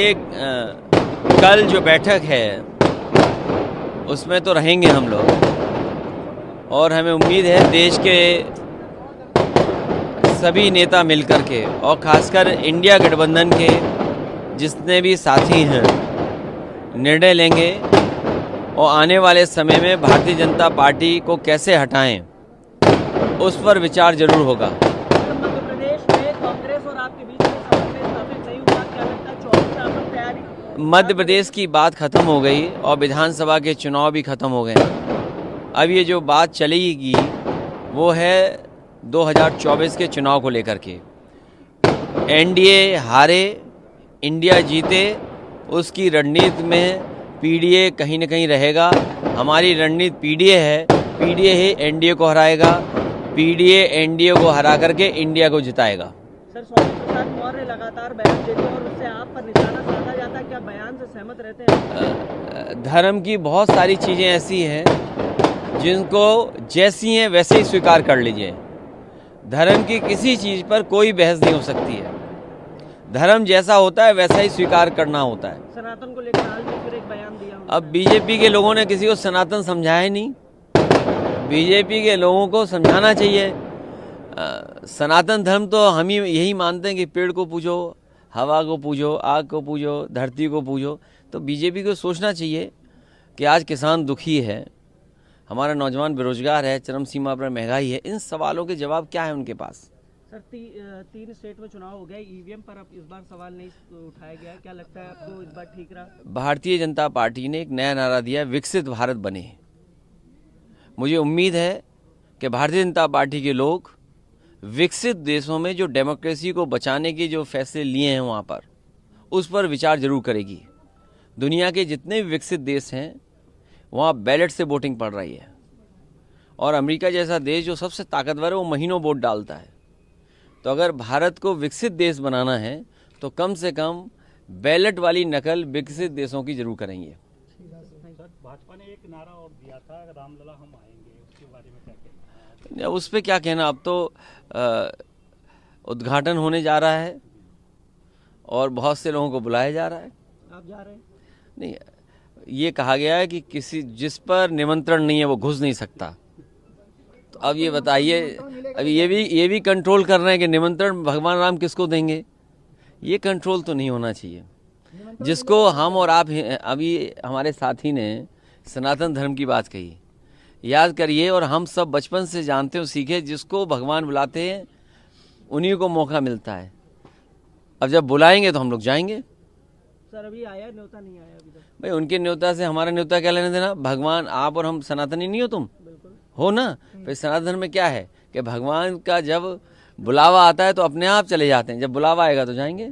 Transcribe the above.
ये कल जो बैठक है उसमें तो रहेंगे हम लोग, और हमें उम्मीद है देश के सभी नेता मिलकर के और खासकर इंडिया गठबंधन के जितने भी साथी हैं निर्णय लेंगे और आने वाले समय में भारतीय जनता पार्टी को कैसे हटाएं उस पर विचार जरूर होगा। मध्य प्रदेश में कांग्रेस और आपके बीच में समन्वय स्थापित नहीं हुआ, क्या लगता है 24 साल में तैयारी? मध्य प्रदेश की बात खत्म हो गई और विधानसभा के चुनाव भी खत्म हो गए। अब ये जो बात चलेगी वो है 2024 के चुनाव को लेकर के। एनडीए हारे, इंडिया जीते, उसकी रणनीति में पीडीए कहीं न कहीं रहेगा। हमारी रणनीति पीडीए है, पीडीए ही एनडीए को हराएगा, पीडीए एनडीए को हरा करके इंडिया को जिताएगा। सर, स्वामी प्रसाद मौर्य लगातार बयान देते हैं और उससे आप पर निशाना साधा जाता है, क्या बयान से सहमत रहते हैं? धर्म की बहुत सारी चीज़ें ऐसी हैं जिनको जैसी हैं वैसे ही स्वीकार कर लीजिए। धर्म की किसी चीज़ पर कोई बहस नहीं हो सकती है। धर्म जैसा होता है वैसा ही स्वीकार करना होता है। सनातन को लेकर हाल में फिर एक बयान दिया उन्होंने। अब बीजेपी के लोगों ने किसी को सनातन समझाया ही नहीं। बीजेपी के लोगों को समझाना चाहिए। सनातन धर्म तो हम ही यही मानते हैं कि पेड़ को पूजो, हवा को पूजो, आग को पूजो, धरती को पूजो। तो बीजेपी को सोचना चाहिए कि आज किसान दुखी है, हमारा नौजवान बेरोजगार है, चरम सीमा पर महंगाई है। इन सवालों के जवाब क्या है उनके पास? सर, 3 स्टेट में चुनाव हो गया, ईवीएम पर अब इस बार सवाल नहीं उठाया गया, क्या लगता है आपको इस बार ठीक रहा? भारतीय जनता पार्टी ने एक नया नारा दिया, विकसित भारत बने। मुझे उम्मीद है कि भारतीय जनता पार्टी के लोग विकसित देशों में जो डेमोक्रेसी को बचाने के जो फैसले लिए हैं वहाँ पर उस पर विचार जरूर करेगी। दुनिया के जितने भी विकसित देश हैं वहाँ बैलेट से वोटिंग पड़ रही है, और अमेरिका जैसा देश जो सबसे ताकतवर है वो महीनों वोट डालता है। तो अगर भारत को विकसित देश बनाना है तो कम से कम बैलेट वाली नकल विकसित देशों की जरूर करेंगे। भाजपा ने एक नारा और दिया था, रामलला हम आएंगे, उसके बारे में क्या कहना? उस पर क्या कहना, अब तो उद्घाटन होने जा रहा है और बहुत से लोगों को बुलाया जा रहा है। आप जा रहे हैं? नहीं, ये कहा गया है कि किसी जिस पर निमंत्रण नहीं है वो घुस नहीं सकता। तो अब ये बताइए, अब ये भी कंट्रोल कर रहे हैं कि निमंत्रण भगवान राम किसको देंगे। ये कंट्रोल तो नहीं होना चाहिए। जिसको हम और आप, अभी हमारे साथी ने सनातन धर्म की बात कही, याद करिए, और हम सब बचपन से जानते हो, सीखे, जिसको भगवान बुलाते हैं उन्हीं को मौका मिलता है। अब जब बुलाएंगे तो हम लोग जाएंगे। सर, अभी आया न्योता नहीं आया अभी तक? भाई उनके न्योता से हमारा न्योता क्या लेने देना? भगवान, आप और हम सनातनी नहीं हो, तुम बिल्कुल हो ना। फिर सनातन धर्म में क्या है कि भगवान का जब बुलावा आता है तो अपने आप चले जाते हैं, जब बुलावा आएगा तो जाएंगे।